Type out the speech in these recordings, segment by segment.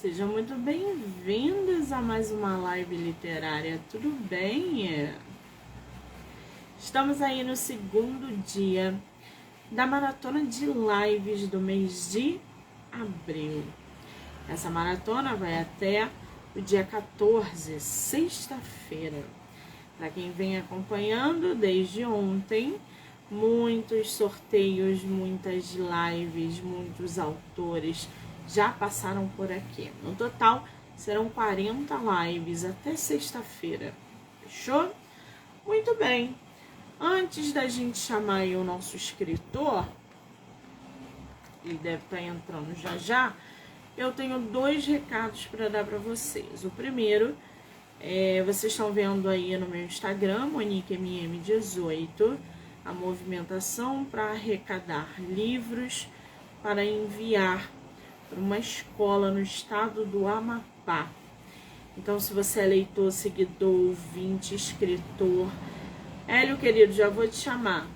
Sejam muito bem-vindos a mais uma live literária, tudo bem? Estamos aí no segundo dia da maratona de lives do mês de abril. Essa maratona vai até o dia 14, sexta-feira. Para quem vem acompanhando desde ontem, muitos sorteios, muitas lives, muitos autores já passaram por aqui. No total, serão 40 lives até sexta-feira. Fechou? Muito bem. Antes da gente chamar aí o nosso escritor, ele deve estar entrando já já, eu tenho 2 recados para dar para vocês. O primeiro, vocês estão vendo aí no meu Instagram, MoniqueMM18, a movimentação para arrecadar livros para enviar para uma escola no estado do Amapá. Então, se você é leitor, seguidor, ouvinte, escritor, Hélio, querido, já vou te chamar.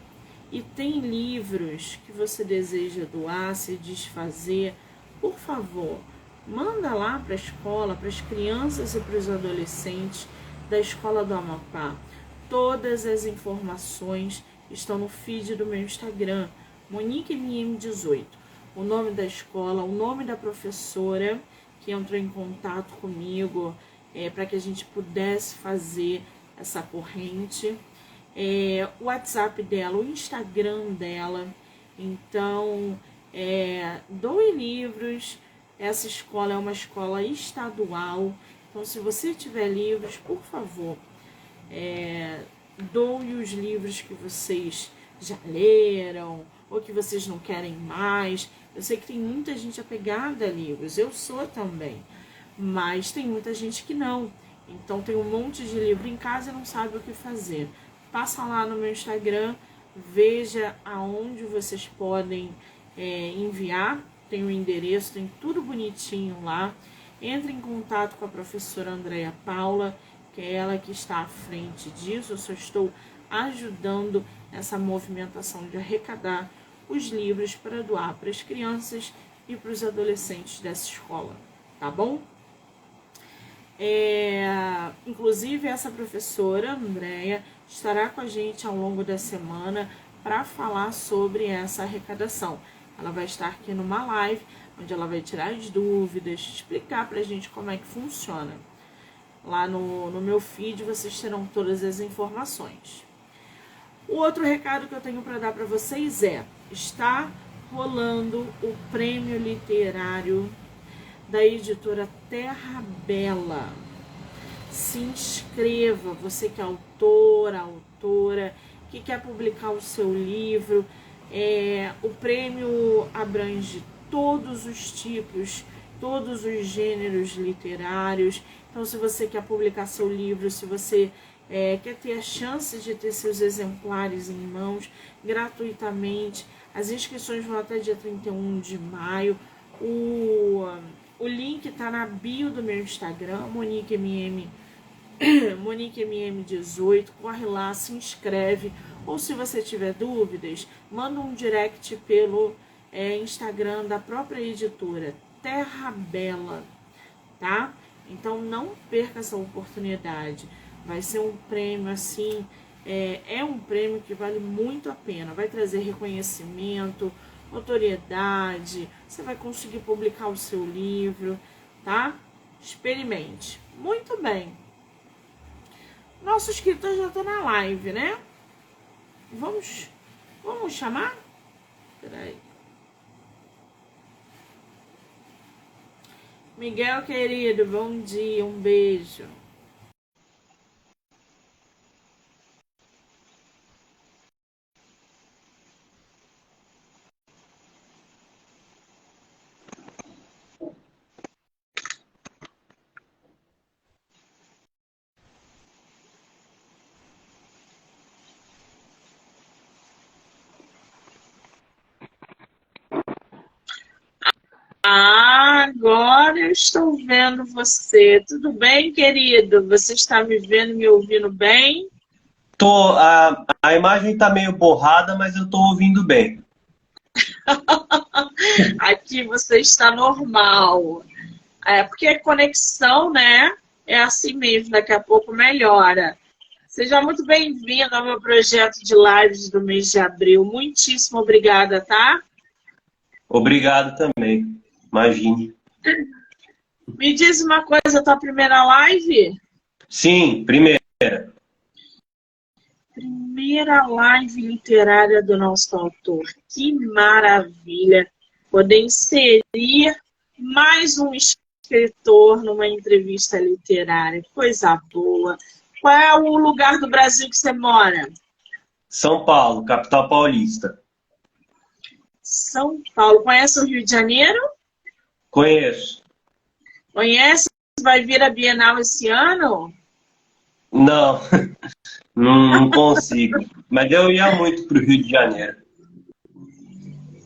E tem livros que você deseja doar, se desfazer, por favor, manda lá para a escola, para as crianças e para os adolescentes da Escola do Amapá. Todas as informações estão no feed do meu Instagram, MoniqueMM18. O nome da escola, o nome da professora que entrou em contato comigo para que a gente pudesse fazer essa corrente, o WhatsApp dela, o Instagram dela. Então, doe livros. Essa escola é uma escola estadual, então se você tiver livros, por favor, doe os livros que vocês já leram ou que vocês não querem mais. Eu sei que tem muita gente apegada a livros, eu sou também, mas tem muita gente que não. Então tem um monte de livro em casa e não sabe o que fazer. Passa lá no meu Instagram, veja aonde vocês podem enviar, tem o endereço, tem tudo bonitinho lá. Entre em contato com a professora Andréia Paula, que é ela que está à frente disso. Eu só estou ajudando essa movimentação de arrecadar os livros para doar para as crianças e para os adolescentes dessa escola, tá bom? Inclusive, essa professora, Andréia, estará com a gente ao longo da semana para falar sobre essa arrecadação. Ela vai estar aqui numa live, onde ela vai tirar as dúvidas, explicar para a gente como é que funciona. Lá no meu feed vocês terão todas as informações. O outro recado que eu tenho para dar para vocês está rolando o prêmio literário da editora Terra Bela. Se inscreva, você que é autora, que quer publicar o seu livro. O prêmio abrange todos os tipos, todos os gêneros literários. Então, se você quer publicar seu livro, se você quer ter a chance de ter seus exemplares em mãos gratuitamente, as inscrições vão até dia 31 de maio. O link está na bio do meu Instagram, MoniqueMM18. Corre lá, se inscreve. Ou se você tiver dúvidas, manda um direct pelo Instagram da própria editora, Terra Bela, tá? Então não perca essa oportunidade. Vai ser um prêmio assim, um prêmio que vale muito a pena. Vai trazer reconhecimento, notoriedade, você vai conseguir publicar o seu livro, tá? Experimente. Muito bem. Nosso escritor já está na live, né? Vamos chamar? Peraí. Miguel, querido, bom dia, um beijo. Agora eu estou vendo você. Tudo bem, querido? Você está me vendo e me ouvindo bem? A imagem está meio borrada, mas eu estou ouvindo bem. Aqui você está normal. É porque a conexão, né? É assim mesmo, daqui a pouco melhora. Seja muito bem-vindo ao meu projeto de lives do mês de abril. Muitíssimo obrigada, tá? Obrigado também. Imagine. Me diz uma coisa, tua primeira live? Sim, primeiro. Primeira live literária do nosso autor. Que maravilha poder inserir mais um escritor numa entrevista literária. Coisa boa. Qual é o lugar do Brasil que você mora? São Paulo, capital paulista. São Paulo. Conhece o Rio de Janeiro? Conheço. Conhece? Vai vir a Bienal esse ano? Não, não consigo. Mas eu ia muito para o Rio de Janeiro.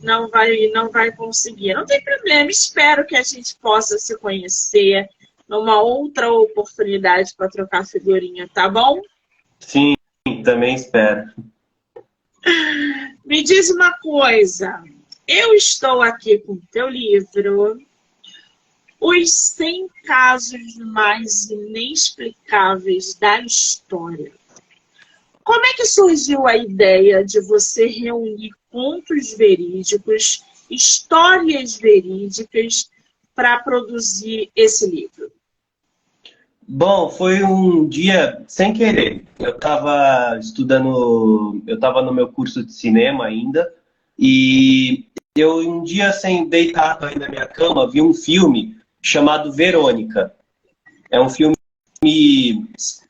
Não vai conseguir. Não tem problema. Espero que a gente possa se conhecer numa outra oportunidade para trocar figurinha, tá bom? Sim, também espero. Me diz uma coisa. Eu estou aqui com o teu livro, Os 100 Casos Mais Inexplicáveis da História. Como é que surgiu a ideia de você reunir contos verídicos, histórias verídicas, para produzir esse livro? Bom, foi um dia sem querer. Eu estava estudando, eu estava no meu curso de cinema ainda, e eu um dia sem deitado aí na minha cama, vi um filme chamado Verônica. É um filme, se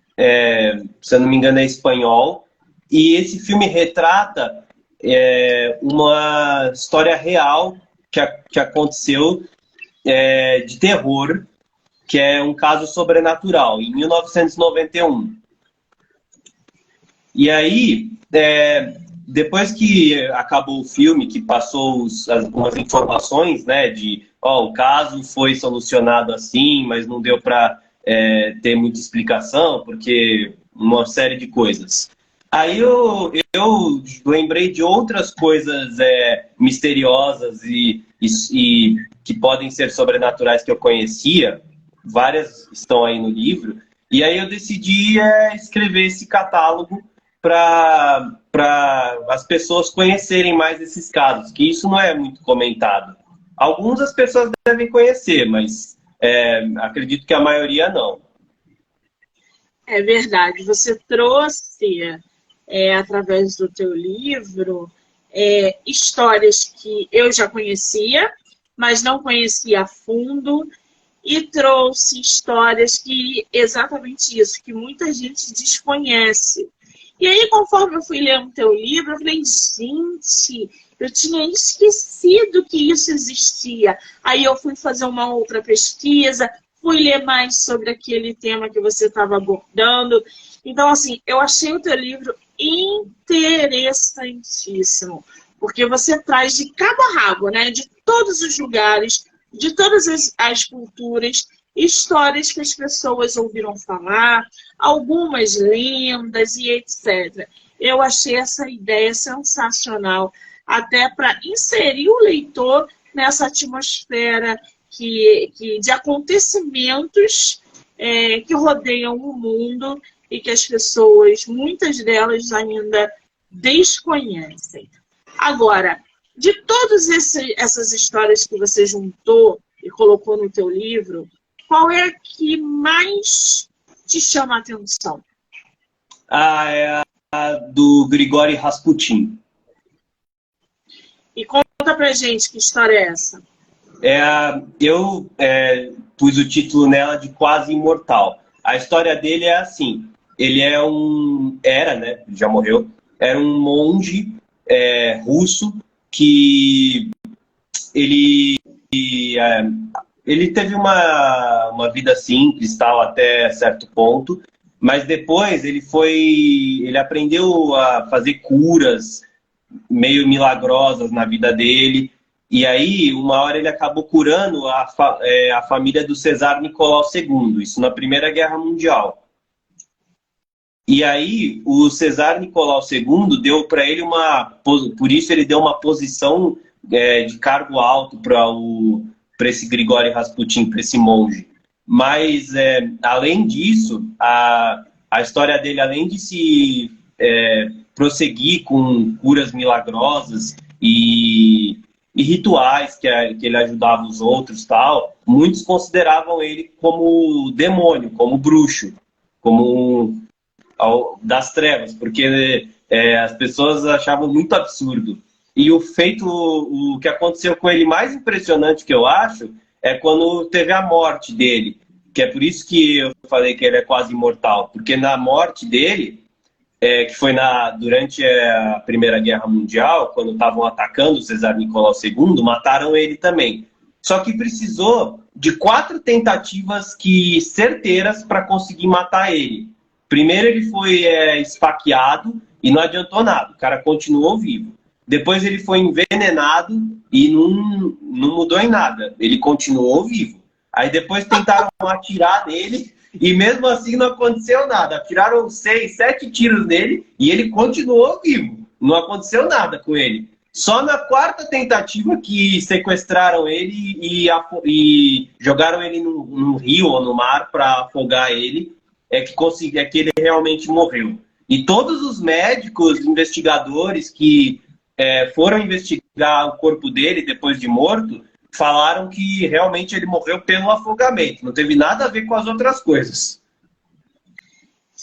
eu não me engano, é espanhol, e esse filme retrata uma história real que aconteceu de terror, que é um caso sobrenatural, em 1991. E aí, depois que acabou o filme, que passou algumas informações, né, de o caso foi solucionado assim, mas não deu para ter muita explicação, porque uma série de coisas. Aí eu lembrei de outras coisas misteriosas e que podem ser sobrenaturais que eu conhecia, várias estão aí no livro, e aí eu decidi escrever esse catálogo para as pessoas conhecerem mais esses casos, que isso não é muito comentado. Alguns as pessoas devem conhecer, mas acredito que a maioria não. É verdade, você trouxe, através do teu livro, histórias que eu já conhecia, mas não conhecia a fundo, e trouxe histórias que, exatamente isso, que muita gente desconhece. E aí, conforme eu fui lendo o teu livro, eu falei, gente, eu tinha esquecido que isso existia. Aí eu fui fazer uma outra pesquisa, fui ler mais sobre aquele tema que você estava abordando. Então, assim, eu achei o teu livro interessantíssimo, porque você traz de cabo a rabo, né, de todos os lugares, de todas as culturas, histórias que as pessoas ouviram falar, algumas lendas e etc. Eu achei essa ideia sensacional, até para inserir o leitor nessa atmosfera de acontecimentos que rodeiam o mundo e que as pessoas, muitas delas ainda desconhecem. Agora, de todas essas histórias que você juntou e colocou no teu livro, qual é a que mais te chama a atenção? É a do Grigori Rasputin. E conta pra gente que história é essa. Eu pus o título nela de Quase Imortal. A história dele é assim, ele era, né, já morreu, era um monge russo que ele teve uma vida simples, tal, até certo ponto, mas depois ele aprendeu a fazer curas meio milagrosas na vida dele, e aí uma hora ele acabou curando a família do Cesar Nicolau II, isso na Primeira Guerra Mundial. E aí o Cesar Nicolau II deu para ele por isso ele deu uma posição de cargo alto para esse Grigori Rasputin, para esse monge. Mas, além disso, a história dele, além de se prosseguir com curas milagrosas e rituais que ele ajudava os outros, tal, muitos consideravam ele como demônio, como bruxo, como das trevas, porque as pessoas achavam muito absurdo. E o que aconteceu com ele mais impressionante, que eu acho, é quando teve a morte dele, que é por isso que eu falei que ele é quase imortal, porque na morte dele, que foi durante a Primeira Guerra Mundial, quando estavam atacando o Cesar Nicolau II, mataram ele também. Só que precisou de 4 tentativas certeiras para conseguir matar ele. Primeiro ele foi esfaqueado e não adiantou nada, o cara continuou vivo. Depois ele foi envenenado e não mudou em nada, ele continuou vivo. Aí depois tentaram atirar nele e mesmo assim não aconteceu nada. Atiraram 6, 7 tiros nele e ele continuou vivo. Não aconteceu nada com ele. Só na 4ª tentativa que sequestraram ele e jogaram ele no rio ou no mar para afogar ele, é que ele realmente morreu. E todos os médicos, investigadores que foram investigar o corpo dele depois de morto, falaram que realmente ele morreu pelo afogamento. Não teve nada a ver com as outras coisas.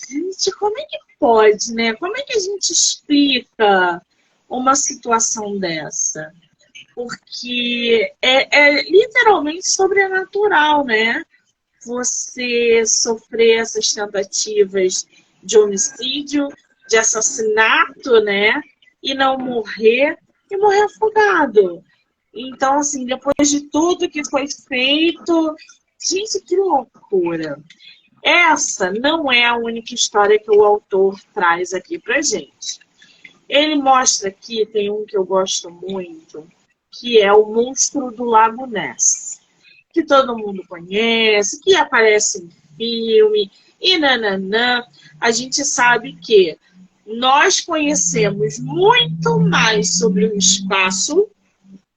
Gente, como é que pode, né? Como é que a gente explica uma situação dessa? Porque é literalmente sobrenatural, né? Você sofrer essas tentativas de homicídio, de assassinato, né? E não morrer, e morrer afogado. Então, assim, depois de tudo que foi feito... Gente, que loucura! Essa não é a única história que o autor traz aqui pra gente. Ele mostra aqui, tem um que eu gosto muito, que é o Monstro do Lago Ness, que todo mundo conhece, que aparece em filme, e nananã. A gente sabe que nós conhecemos muito mais sobre o espaço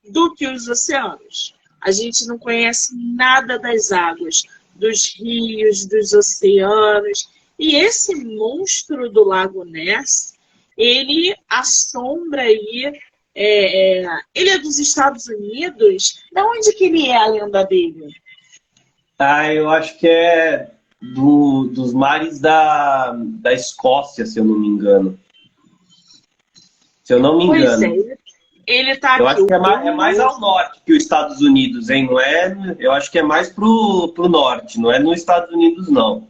do que os oceanos. A gente não conhece nada das águas, dos rios, dos oceanos. E esse monstro do Lago Ness, ele assombra aí... ele é dos Estados Unidos? De onde que ele é, a lenda dele? Eu acho que é dos mares da Escócia, se eu não me engano. Se eu não me engano. Pois é. Ele tá eu aqui. acho que é mais ao norte que os Estados Unidos, hein? Não é? Eu acho que é mais pro norte, não é nos Estados Unidos, não.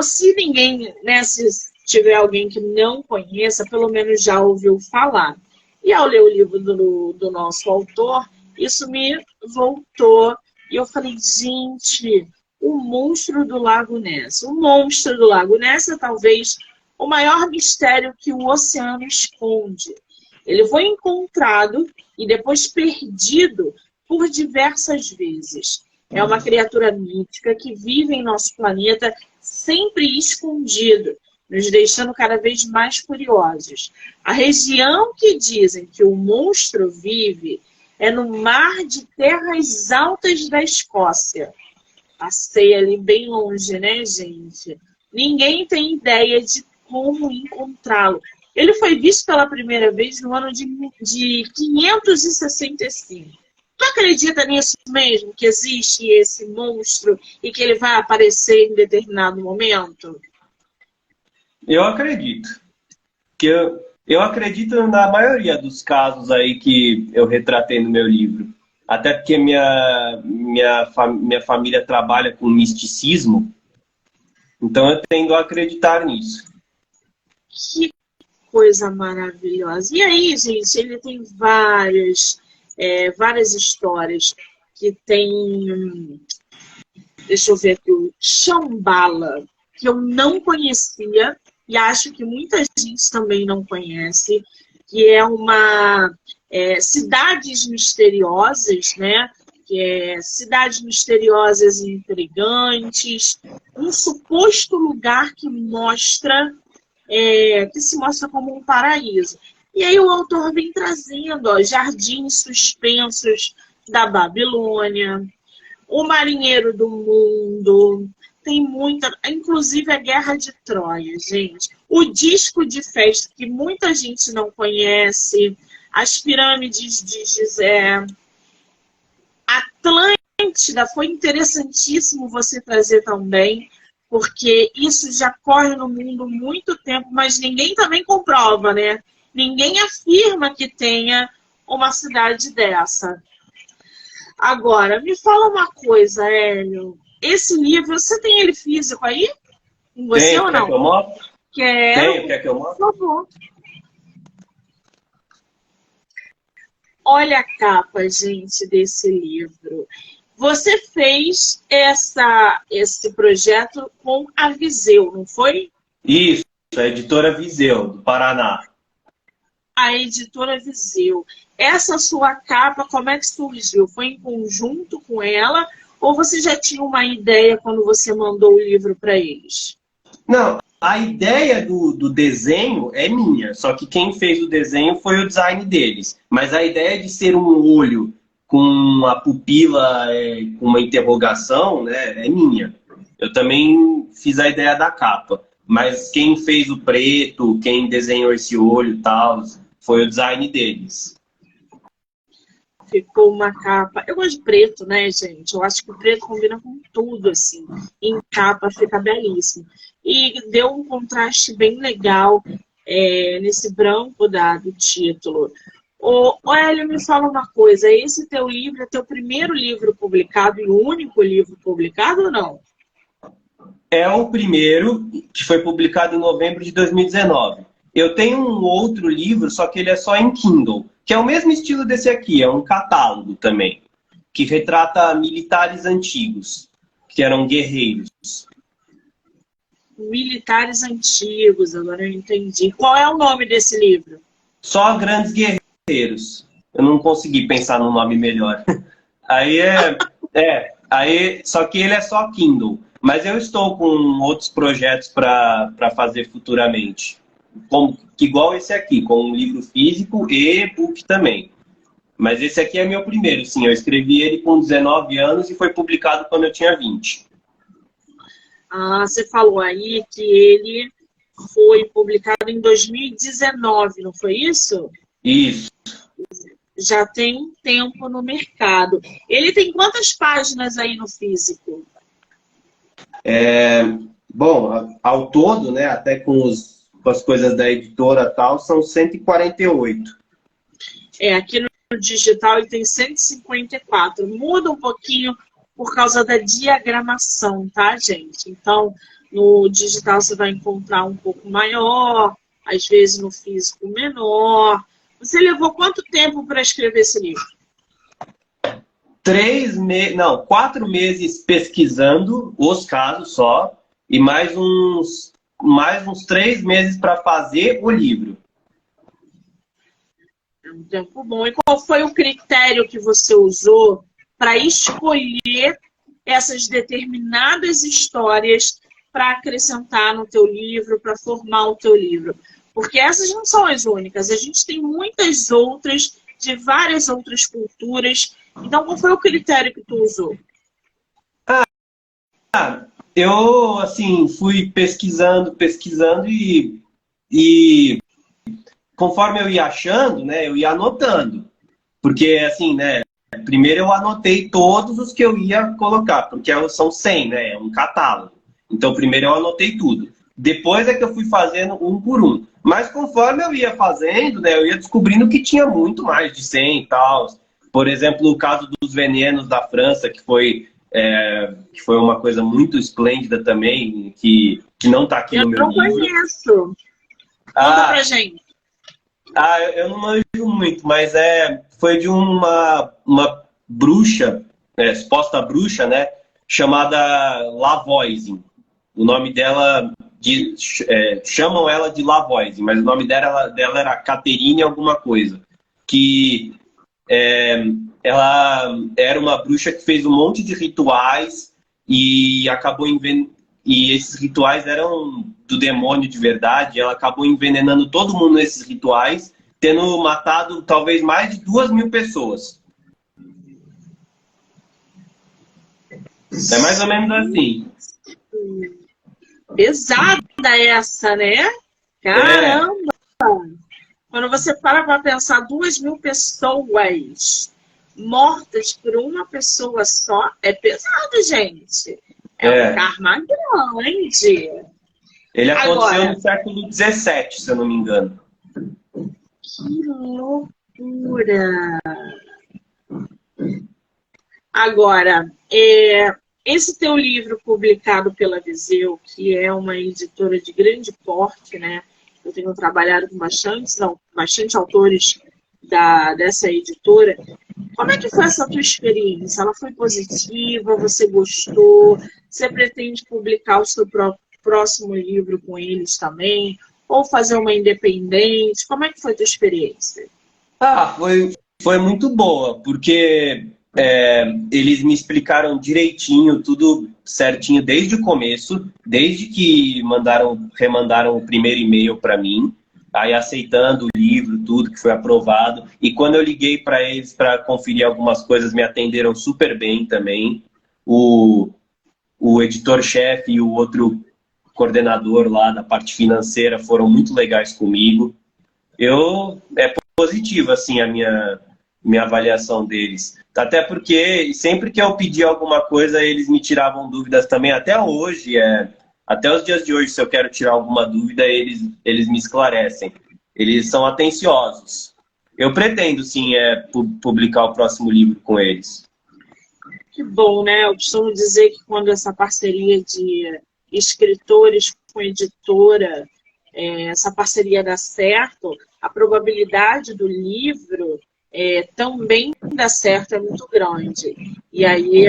Se ninguém, né, se tiver alguém que não conheça, pelo menos já ouviu falar. E ao ler o livro do nosso autor, isso me voltou. E eu falei, gente, o monstro do Lago Ness. O monstro do Lago Ness é talvez o maior mistério que o oceano esconde. Ele foi encontrado e depois perdido por diversas vezes. É uma criatura mítica que vive em nosso planeta sempre escondido, nos deixando cada vez mais curiosos. A região que dizem que o monstro vive é no mar de terras altas da Escócia. Passei ali bem longe, né, gente? Ninguém tem ideia de como encontrá-lo. Ele foi visto pela primeira vez no ano de 565. Tu acredita nisso mesmo, que existe esse monstro e que ele vai aparecer em determinado momento? Eu acredito. Eu acredito na maioria dos casos aí que eu retratei no meu livro. Até porque minha família trabalha com misticismo, então eu tendo a acreditar nisso. Que coisa maravilhosa. E aí, gente, ele tem várias histórias que tem... Deixa eu ver aqui, o Shambhala, que eu não conhecia e acho que muita gente também não conhece, que é uma cidades misteriosas, né? Que é cidades misteriosas e intrigantes, um suposto lugar que se mostra como um paraíso. E aí o autor vem trazendo jardins suspensos da Babilônia, O Marinheiro do Mundo, tem muita, inclusive a Guerra de Troia, gente. O Disco de Festa, que muita gente não conhece, as Pirâmides de Gizé, Atlântida, foi interessantíssimo você trazer também, porque isso já corre no mundo há muito tempo, mas ninguém também comprova, né? Ninguém afirma que tenha uma cidade dessa. Agora, me fala uma coisa, Hélio. Esse livro, você tem ele físico aí? Com você Tem, ou quer não? que eu mostre? Quero, Tem, quer que eu por mostre? favor. Olha a capa, gente, desse livro. Você fez esse projeto com a Viseu, não foi? Isso, a editora Viseu, do Paraná. A editora Viseu. Essa sua capa, como é que surgiu? Foi em conjunto com ela ou você já tinha uma ideia quando você mandou o livro para eles? Não, a ideia do desenho é minha, só que quem fez o desenho foi o design deles. Mas a ideia de ser um olho com a pupila com uma interrogação, né, é minha. Eu também fiz a ideia da capa, mas quem fez o preto, quem desenhou esse olho e tal, foi o design deles. Ficou uma capa. Eu gosto de preto, né, gente? Eu acho que o preto combina com tudo, assim. Em capa fica belíssimo. E deu um contraste bem legal nesse branco do título. Ô, Hélio, me fala uma coisa. Esse teu livro é teu primeiro livro publicado e o único livro publicado ou não? É o primeiro, que foi publicado em novembro de 2019. Eu tenho um outro livro, só que ele é só em Kindle, que é o mesmo estilo desse aqui, é um catálogo também, que retrata militares antigos, que eram guerreiros. Militares antigos, agora eu entendi. Qual é o nome desse livro? Só grandes guerreiros. Eu não consegui pensar num nome melhor. Aí só que ele é só Kindle. Mas eu estou com outros projetos para fazer futuramente. Igual esse aqui, com um livro físico e e-book também. Mas esse aqui é meu primeiro, sim. Eu escrevi ele com 19 anos e foi publicado quando eu tinha 20. Ah, você falou aí que ele foi publicado em 2019, não foi isso? Isso. Já tem um tempo no mercado. Ele tem quantas páginas aí no físico? Bom, ao todo, né, até com as coisas da editora e tal, são 148. Aqui no digital ele tem 154. Muda um pouquinho por causa da diagramação, tá, gente? Então, no digital você vai encontrar um pouco maior, às vezes no físico menor. Você levou quanto tempo para escrever esse livro? 4 meses pesquisando os casos só, e mais uns 3 meses para fazer o livro. É um tempo bom. E qual foi o critério que você usou para escolher essas determinadas histórias para acrescentar no teu livro, para formar o teu livro? Porque essas não são as únicas. A gente tem muitas outras, de várias outras culturas. Então, qual foi o critério que tu usou? Eu, assim, fui pesquisando e conforme eu ia achando, né, eu ia anotando. Porque, assim, né, primeiro eu anotei todos os que eu ia colocar, porque são 100, né, é um catálogo. Então, primeiro eu anotei tudo. Depois é que eu fui fazendo um por um. Mas conforme eu ia fazendo, né, eu ia descobrindo que tinha muito mais de 100 e tal. Por exemplo, o caso dos venenos da França, que foi uma coisa muito esplêndida também, que não está aqui no meu livro. Eu não conheço. Conta pra gente. Eu não manjo muito, mas foi de uma bruxa, suposta bruxa, né, chamada Lavoisier. O nome dela, chamam ela de Lavoisier, mas o nome dela era Caterine alguma coisa. Que ela era uma bruxa que fez um monte de rituais e acabou e esses rituais eram do demônio de verdade. Ela acabou envenenando todo mundo nesses rituais, tendo matado talvez mais de 2.000 pessoas. É mais ou menos assim. Pesada essa, né? É, Caramba! Quando você para pensar 2.000 pessoas mortas por uma pessoa só, é pesado, gente. É um é. karma grande. Ele aconteceu Agora, no século XVII, se eu não me engano. que loucura! Agora, esse teu livro publicado pela Viseu, que é uma editora de grande porte, né? Eu tenho trabalhado com bastante autores dessa editora. Como é que foi essa tua experiência? Ela foi positiva? Você gostou? Você pretende publicar o seu próximo livro com eles também? Ou fazer uma independente? Como é que foi a tua experiência? Foi muito boa, porque eles me explicaram direitinho, tudo certinho desde o começo, desde que remandaram o primeiro e-mail para mim, aí aceitando o livro, tudo que foi aprovado. E quando eu liguei para eles para conferir algumas coisas, me atenderam super bem também. O editor-chefe e o outro coordenador lá da parte financeira foram muito legais comigo. É positiva assim a minha avaliação deles. Até porque sempre que eu pedi alguma coisa, eles me tiravam dúvidas também. Até hoje, até os dias de hoje, se eu quero tirar alguma dúvida, eles me esclarecem. Eles são atenciosos. Eu pretendo, sim, publicar o próximo livro com eles. Que bom, né? Eu costumo dizer que quando essa parceria de escritores com editora, essa parceria dá certo, a probabilidade do livro também dar certo é muito grande. E aí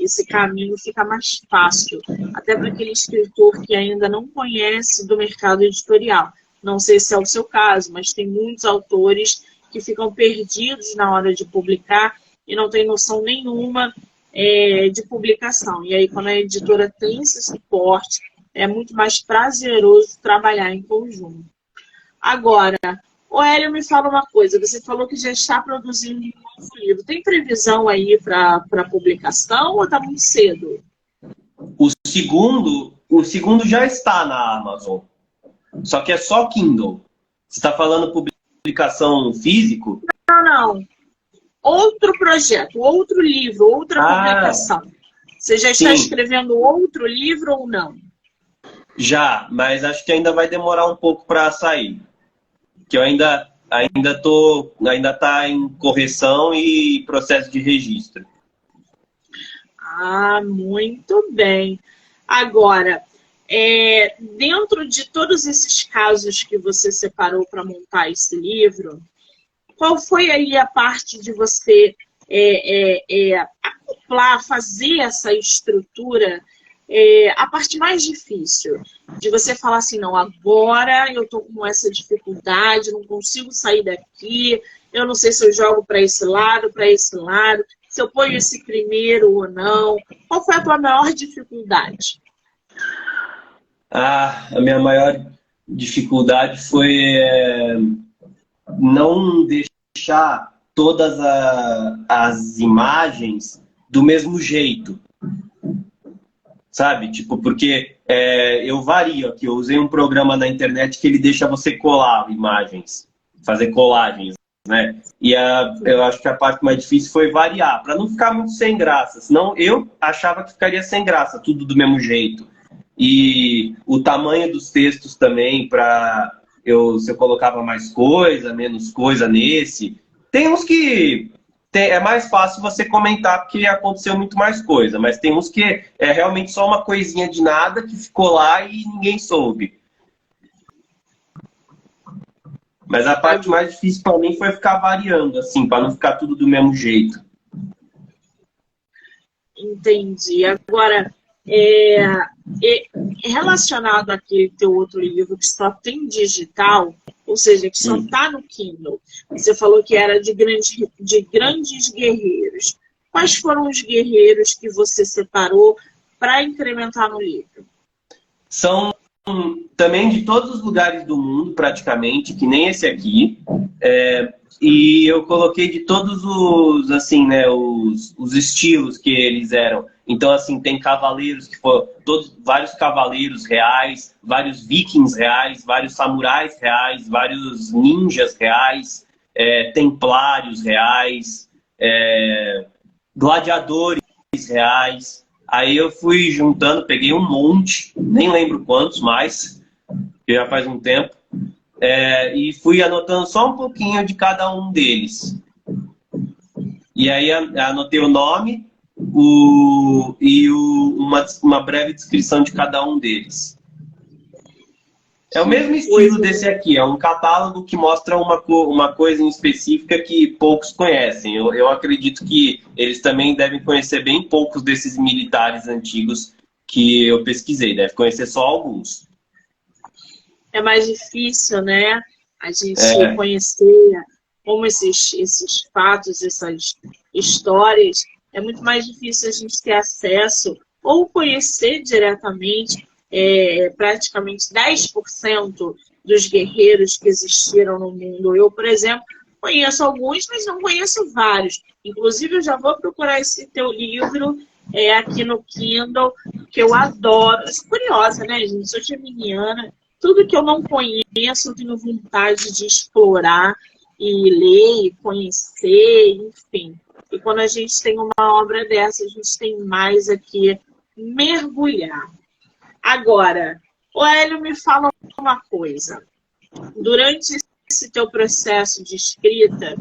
esse caminho fica mais fácil, até para aquele escritor que ainda não conhece do mercado editorial. Não sei se é o seu caso, mas tem muitos autores que ficam perdidos na hora de publicar e não tem noção nenhuma de publicação. E aí, quando a editora tem esse suporte, é muito mais prazeroso trabalhar em conjunto. Agora, o Hélio, me fala uma coisa. Você falou que já está produzindo um novo livro. Tem previsão aí para publicação ou está muito cedo? O segundo já está na Amazon, só que é só Kindle. Você está falando publicação físico? Não. Outro projeto, outro livro, outra publicação. Você já está escrevendo outro livro ou não? Já, mas acho que ainda vai demorar um pouco para sair. Que eu ainda está em correção e processo de registro. Muito bem. Agora, dentro de todos esses casos que você separou para montar esse livro, qual foi aí a parte de você acoplar, fazer essa estrutura, a parte mais difícil? De você falar assim, não, agora eu estou com essa dificuldade, não consigo sair daqui, eu não sei se eu jogo para esse lado, se eu ponho esse primeiro ou não. Qual foi a tua maior dificuldade? A minha maior dificuldade foi não deixar todas as imagens do mesmo jeito. Sabe? Tipo, porque eu vario aqui. Eu usei um programa na internet que ele deixa você colar imagens, fazer colagens, né? E eu acho que a parte mais difícil foi variar, para não ficar muito sem graça. Senão eu achava que ficaria sem graça, tudo do mesmo jeito. E o tamanho dos textos também, se eu colocava mais coisa, menos coisa nesse. Tem uns que é mais fácil você comentar porque aconteceu muito mais coisa, mas tem uns que é realmente só uma coisinha de nada que ficou lá e ninguém soube. Mas a parte mais difícil para mim foi ficar variando, assim, para não ficar tudo do mesmo jeito. Entendi. Agora, relacionado àquele teu outro livro que só tem digital, ou seja, que só está no Kindle, você falou que era de grandes guerreiros. Quais foram os guerreiros que você separou para incrementar no livro? São também de todos os lugares do mundo, praticamente, que nem esse aqui. E eu coloquei de todos os, assim, né, os estilos que eles eram. Então, assim, tem cavaleiros que foram vários cavaleiros reais, vários vikings reais, vários samurais reais, vários ninjas reais, templários reais, gladiadores reais. Aí eu fui juntando, peguei um monte, nem lembro quantos mais, que já faz um tempo, e fui anotando só um pouquinho de cada um deles. E aí anotei o nome uma breve descrição de cada um deles. É o mesmo estilo desse aqui, é um catálogo que mostra uma coisa em específica que poucos conhecem. Eu acredito que eles também devem conhecer bem poucos desses militares antigos que eu pesquisei, deve conhecer só alguns. É mais difícil, né? A gente conhecer como esses fatos, essas histórias, é muito mais difícil a gente ter acesso ou conhecer diretamente praticamente 10% dos guerreiros que existiram no mundo. Eu, por exemplo, conheço alguns, mas não conheço vários. Inclusive, eu já vou procurar esse teu livro aqui no Kindle, que eu adoro. Eu sou curiosa, né, gente? Sou geminiana. Tudo que eu não conheço, eu tenho vontade de explorar e ler, e conhecer, enfim. E quando a gente tem uma obra dessa, a gente tem mais aqui mergulhar. Agora, o Hélio, me fala uma coisa. Durante esse teu processo de escrita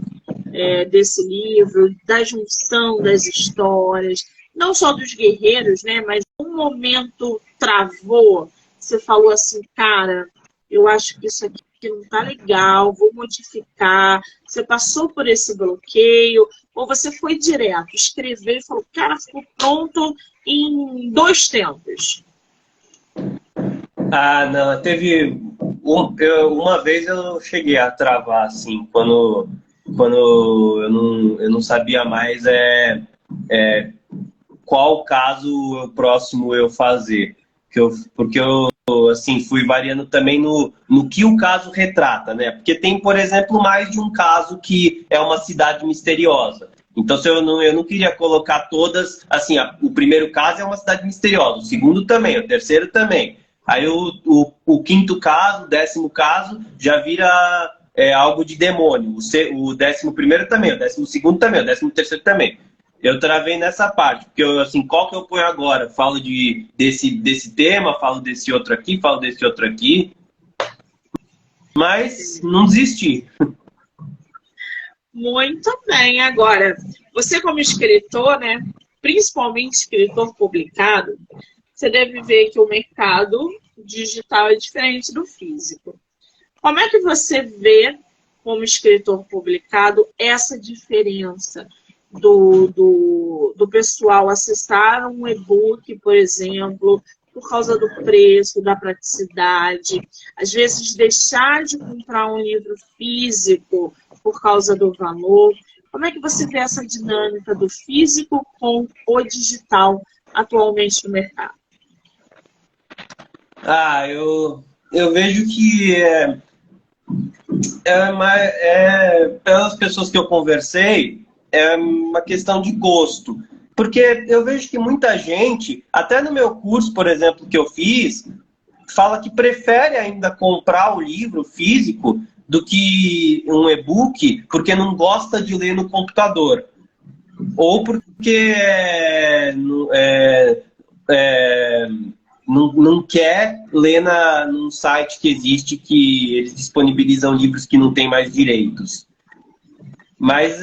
desse livro, da junção das histórias, não só dos guerreiros, né, mas um momento travou, você falou assim, cara, eu acho que isso aqui não tá legal, vou modificar. Você passou por esse bloqueio, ou você foi direto, escreveu e falou, cara, ficou pronto em 2 tempos? Ah, não, teve... Uma vez eu cheguei a travar, assim, quando eu não sabia mais qual caso próximo eu fazer. Porque eu assim, fui variando também no que o caso retrata, né? Porque tem, por exemplo, mais de um caso que é uma cidade misteriosa. Então, eu não queria colocar todas... Assim, o primeiro caso é uma cidade misteriosa, o segundo também, o terceiro também. Aí o quinto caso, o 10º caso, já vira algo de demônio. O 11º também, o 12º também, o 13º também. Eu travei nessa parte, porque qual que eu ponho agora? Falo desse tema, falo desse outro aqui, falo desse outro aqui. Mas não desisti. Muito bem. Agora, você como escritor, né, principalmente escritor publicado, você deve ver que o mercado digital é diferente do físico. Como é que você vê, como escritor publicado, essa diferença do pessoal acessar um e-book, por exemplo, por causa do preço, da praticidade, às vezes deixar de comprar um livro físico por causa do valor? Como é que você vê essa dinâmica do físico com o digital atualmente no mercado? Eu vejo que pelas pessoas que eu conversei, é uma questão de gosto. Porque eu vejo que muita gente, até no meu curso, por exemplo, que eu fiz, fala que prefere ainda comprar o livro físico do que um e-book, porque não gosta de ler no computador. Ou porque não quer ler num site que existe, que eles disponibilizam livros que não têm mais direitos. Mas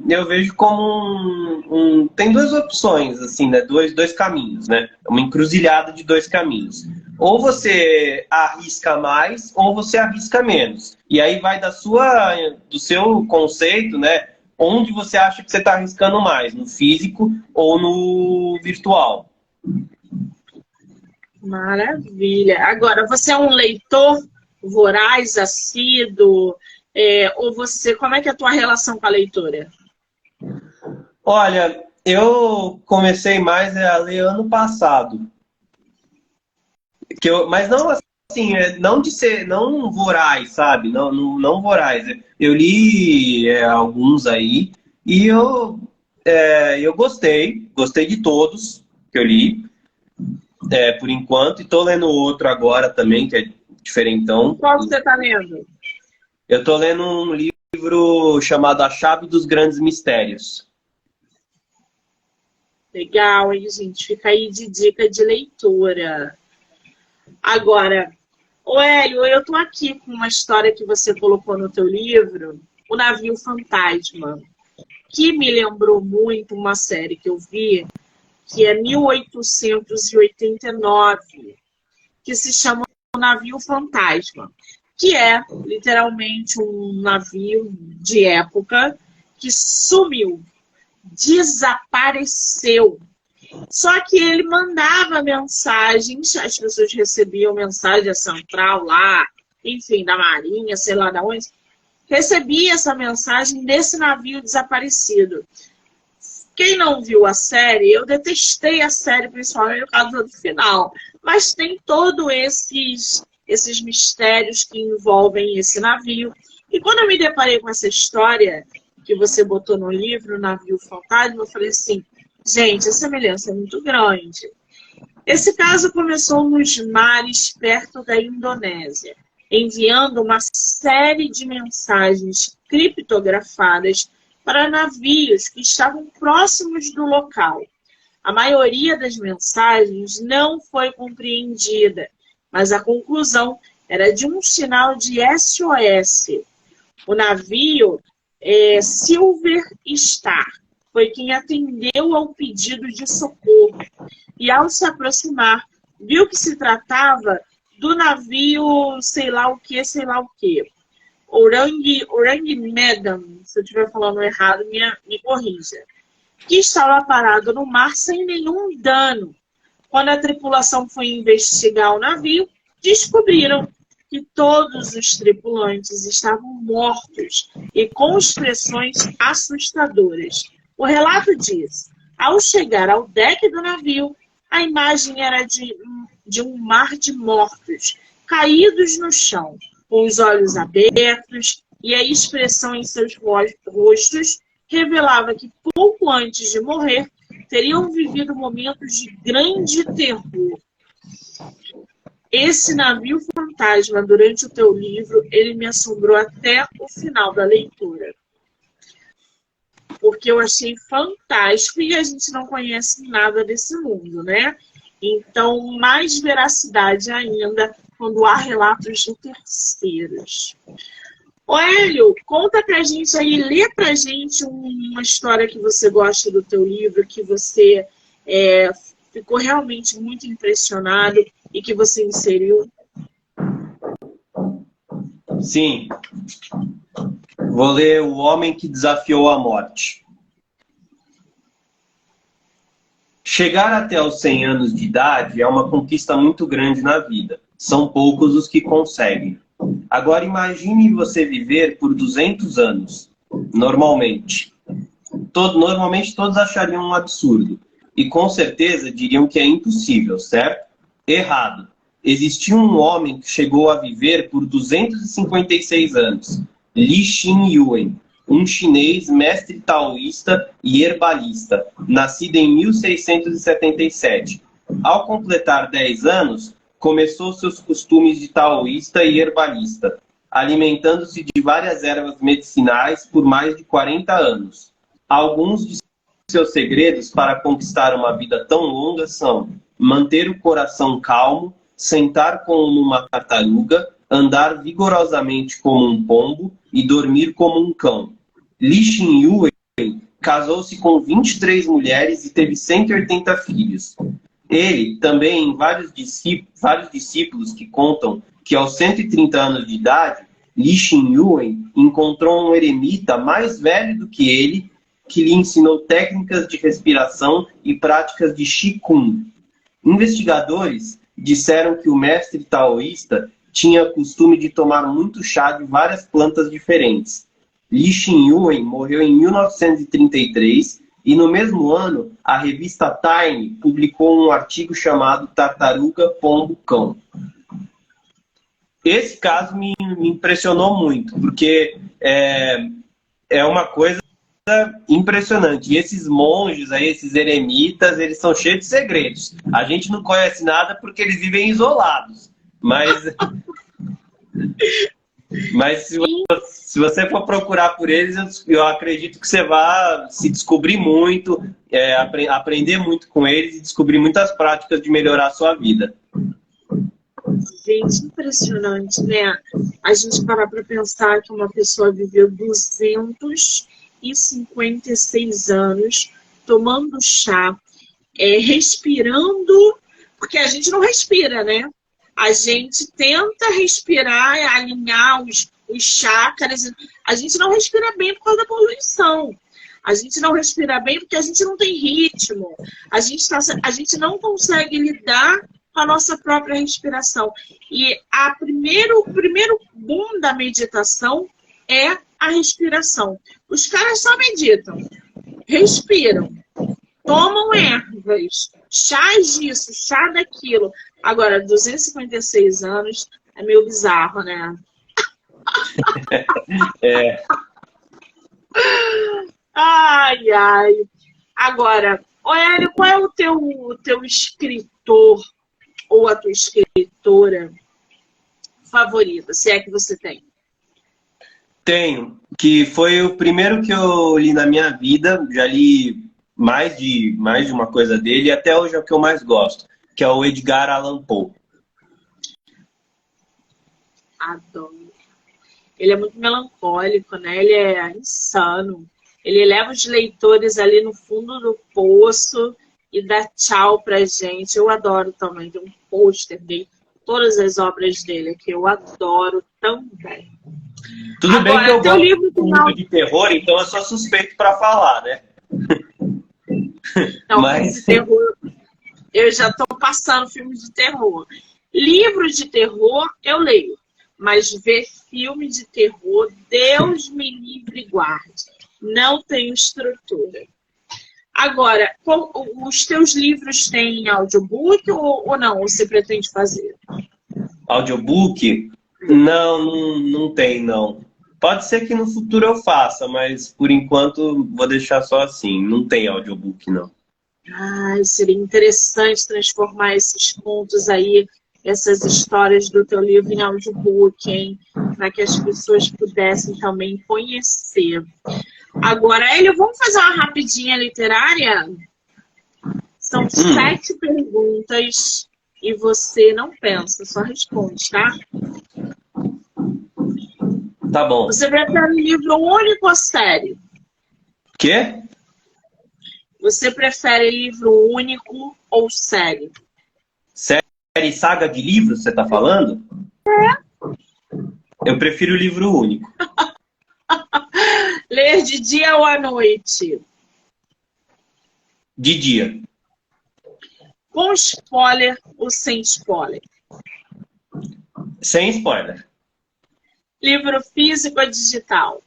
eu vejo como tem 2 opções, assim, né? Dois caminhos, né? Uma encruzilhada de 2 caminhos. Ou você arrisca mais, ou você arrisca menos. E aí vai do seu conceito, né? Onde você acha que você está arriscando mais, no físico ou no virtual. Maravilha. Agora, você é um leitor voraz, assíduo, ou como é que é a tua relação com a leitura? Olha, eu comecei mais a ler ano passado. Mas não assim, não voraz, sabe? Não voraz. Eu li alguns aí e eu gostei de todos. que eu li, por enquanto, e tô lendo outro agora também, que é diferentão. Qual que você tá lendo? Eu tô lendo um livro chamado A Chave dos Grandes Mistérios. Legal, hein, gente? Fica aí de dica de leitura. Agora, ô Hélio, eu tô aqui com uma história que você colocou no teu livro, O Navio Fantasma, que me lembrou muito uma série que eu vi, que é 1889, que se chama O Navio Fantasma, que é literalmente um navio de época que sumiu, desapareceu. Só que ele mandava mensagens, as pessoas recebiam mensagem da central lá, enfim, da Marinha, sei lá de onde, recebia essa mensagem desse navio desaparecido. Quem não viu a série, eu detestei a série, principalmente por causa do final, mas tem todos esses mistérios que envolvem esse navio. E quando eu me deparei com essa história que você botou no livro, Navio Fantasma, eu falei assim, gente, a semelhança é muito grande. Esse caso começou nos mares perto da Indonésia, enviando uma série de mensagens criptografadas para navios que estavam próximos do local. A maioria das mensagens não foi compreendida, mas a conclusão era de um sinal de SOS. O navio Silver Star foi quem atendeu ao pedido de socorro e, ao se aproximar, viu que se tratava do navio sei lá o que, Orang Medan, se eu estiver falando errado, me corrija, que estava parado no mar sem nenhum dano. Quando a tripulação foi investigar o navio, descobriram que todos os tripulantes estavam mortos e com expressões assustadoras. O relato diz, ao chegar ao deck do navio, a imagem era de um mar de mortos, caídos no chão, com os olhos abertos, e a expressão em seus rostos revelava que pouco antes de morrer, teriam vivido momentos de grande terror. Esse navio fantasma, durante o teu livro, ele me assombrou até o final da leitura. Porque eu achei fantástico e a gente não conhece nada desse mundo, né? Então, mais veracidade ainda quando há relatos de terceiros. Ô, Hélio, conta pra gente aí, lê pra gente uma história que você gosta do teu livro, que você ficou realmente muito impressionado e que você inseriu. Sim. Vou ler O Homem que Desafiou a Morte. Chegar até os 100 anos de idade é uma conquista muito grande na vida. São poucos os que conseguem. Agora imagine você viver por 200 anos, normalmente. Normalmente todos achariam um absurdo. E com certeza diriam que é impossível, certo? Errado. Existiu um homem que chegou a viver por 256 anos. Li Xin-Yuen, um chinês mestre taoísta e herbalista, nascido em 1677. Ao completar 10 anos, começou seus costumes de taoísta e herbalista, alimentando-se de várias ervas medicinais por mais de 40 anos. Alguns de seus segredos para conquistar uma vida tão longa são manter o coração calmo, sentar como uma tartaruga, andar vigorosamente como um pombo e dormir como um cão. Li Xin-Yuen casou-se com 23 mulheres e teve 180 filhos. Ele também, em vários discípulos que contam que aos 130 anos de idade, Li Xin-Yuen encontrou um eremita mais velho do que ele, que lhe ensinou técnicas de respiração e práticas de Qigong. Investigadores disseram que o mestre taoísta tinha costume de tomar muito chá de várias plantas diferentes. Li Xin-Yuen morreu em 1933 e no mesmo ano a revista Time publicou um artigo chamado Tartaruga, Pombo, Cão. Esse caso me impressionou muito, porque é uma coisa impressionante. E esses monges aí, esses eremitas, eles são cheios de segredos. A gente não conhece nada porque eles vivem isolados. Mas se você for procurar por eles, eu acredito que você vai se descobrir muito, aprender muito com eles e descobrir muitas práticas de melhorar a sua vida. Gente, impressionante, né? A gente parar para pensar que uma pessoa viveu 256 anos tomando chá, respirando, porque a gente não respira, né? A gente tenta respirar, alinhar os chakras. A gente não respira bem por causa da poluição. A gente não respira bem porque a gente não tem ritmo. A gente não consegue lidar com a nossa própria respiração. E o primeiro boom da meditação é a respiração. Os caras só meditam, respiram, tomam ervas, chás disso, chá daquilo. Agora, 256 anos é meio bizarro, né? Ai, ai. Agora, Hélio, qual é o teu escritor ou a tua escritora favorita, se é que você tem? Tenho, que foi o primeiro que eu li na minha vida, já li mais de uma coisa dele, e até hoje é o que eu mais gosto, que é o Edgar Allan Poe. Adoro. Ele é muito melancólico, né? Ele é insano. Ele leva os leitores ali no fundo do poço e dá tchau pra gente. Eu adoro também. Tem um pôster dele, todas as obras dele, que eu adoro também. Tudo Agora, bem que eu gosto livro muito de terror, então eu sou suspeito para falar, né? Não, Mas... de terror, eu já estou passando filme de terror. Livro de terror eu leio, mas ver filme de terror, Deus me livre e guarde. Não tenho estrutura. Agora, os teus livros têm audiobook ou não? Ou você pretende fazer? Audiobook? Não tem, não. Pode ser que no futuro eu faça, mas por enquanto vou deixar só assim. Não tem audiobook, não. Seria interessante transformar esses contos aí, essas histórias do teu livro em audiobook, hein? Para que as pessoas pudessem também conhecer. Agora, Hélio, vamos fazer uma rapidinha literária? São 7 perguntas e você não pensa, só responde, tá? Tá bom. Você prefere livro único ou série? Quê? Você prefere livro único ou série? Série saga de livros, você tá falando? Eu prefiro livro único. Ler de dia ou à noite? De dia. Com spoiler ou sem spoiler? Sem spoiler. Livro físico ou digital?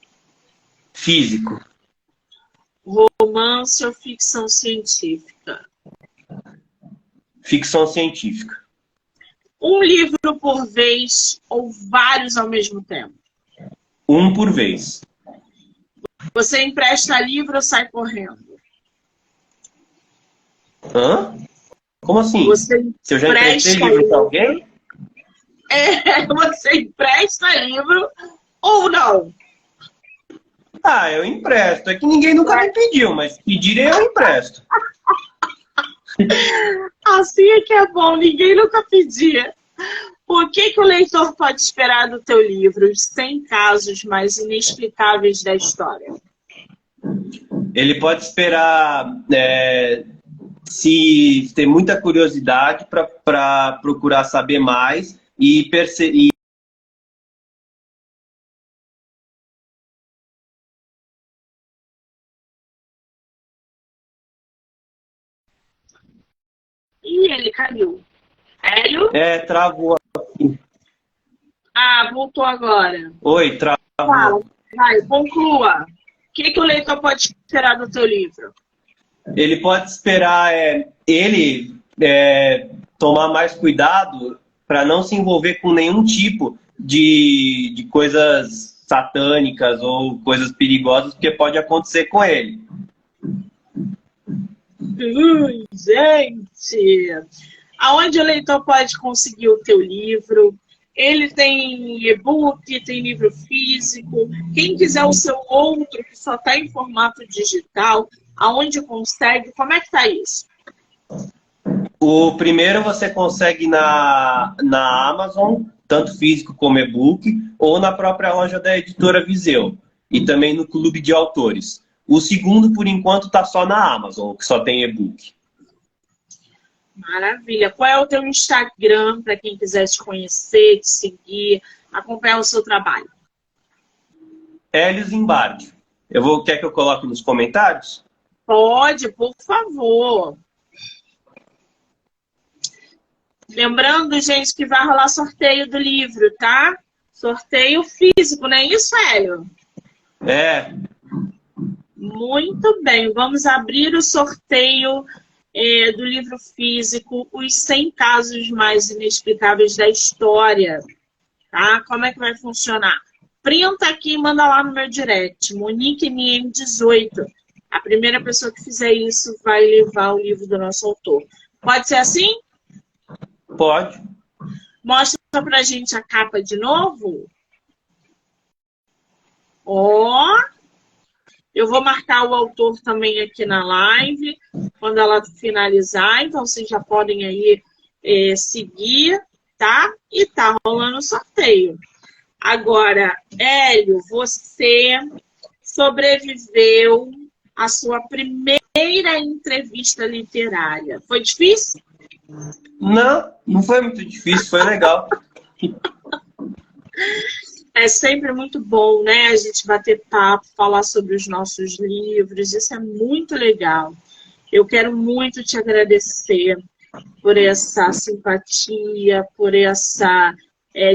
Físico. Romance ou ficção científica? Ficção científica. Um livro por vez ou vários ao mesmo tempo? Um por vez. Você empresta livro ou sai correndo? Hã? Como assim? Você Se eu já emprestei livro pra alguém? Você empresta livro ou não? Eu empresto. É que ninguém nunca me pediu, mas pedirem eu empresto. Assim é que é bom, ninguém nunca pedia. O que o leitor pode esperar do teu livro? Os 100 casos mais inexplicáveis da história. Ele pode esperar se ter muita curiosidade para procurar saber mais e perceber. Ih, ele caiu. Hélio? Travou. Voltou agora. Oi, travou. Fala, vai, conclua. O que o leitor pode esperar do teu livro? Ele pode esperar tomar mais cuidado para não se envolver com nenhum tipo de coisas satânicas ou coisas perigosas, porque pode acontecer com ele. Gente! Aonde o leitor pode conseguir o teu livro? Ele tem e-book, tem livro físico. Quem quiser o seu outro, que só está em formato digital, aonde consegue? Como é que tá isso? O primeiro você consegue na Amazon, tanto físico como e-book, ou na própria loja da editora Viseu, e também no Clube de Autores. O segundo, por enquanto, está só na Amazon, que só tem e-book. Maravilha. Qual é o teu Instagram para quem quiser te conhecer, te seguir, acompanhar o seu trabalho? Hélio Zimbardi. Quer que eu coloque nos comentários? Pode, por favor. Lembrando, gente, que vai rolar sorteio do livro, tá? Sorteio físico, não é isso, Hélio? É. Muito bem. Vamos abrir o sorteio do livro físico, Os 100 Casos Mais Inexplicáveis da História. Tá? Como é que vai funcionar? Printa aqui e manda lá no meu direct, MoniqueNM18. A primeira pessoa que fizer isso vai levar o livro do nosso autor. Pode ser assim? Pode. Mostra pra gente a capa de novo. Ó. Eu vou marcar o autor também aqui na live, quando ela finalizar. Então, vocês já podem aí seguir, tá? E tá rolando o sorteio. Agora, Hélio, você sobreviveu à sua primeira entrevista literária. Foi difícil? Não foi muito difícil, foi legal. É sempre muito bom, né? A gente bater papo, falar sobre os nossos livros. Isso é muito legal. Eu quero muito te agradecer por essa simpatia, por essa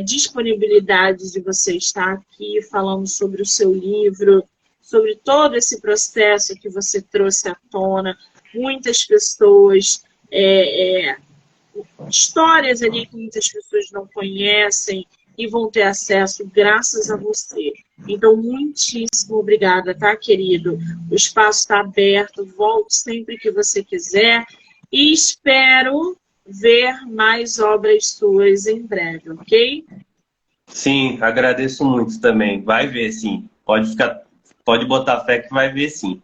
disponibilidade de você estar aqui falando sobre o seu livro, sobre todo esse processo que você trouxe à tona. Muitas pessoas, histórias ali que muitas pessoas não conhecem, e vão ter acesso graças a você. Então, muitíssimo obrigada, tá, querido? O espaço está aberto, volte sempre que você quiser e espero ver mais obras suas em breve, ok? Sim, agradeço muito também. Vai ver, sim. Pode botar fé que vai ver, sim.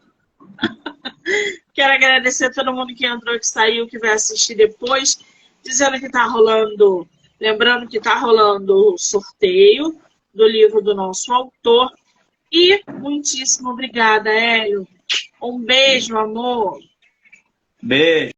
Quero agradecer a todo mundo que entrou, que saiu, que vai assistir depois, dizendo que está rolando. Lembrando que está rolando o sorteio do livro do nosso autor. E muitíssimo obrigada, Hélio. Um beijo, amor. Beijo.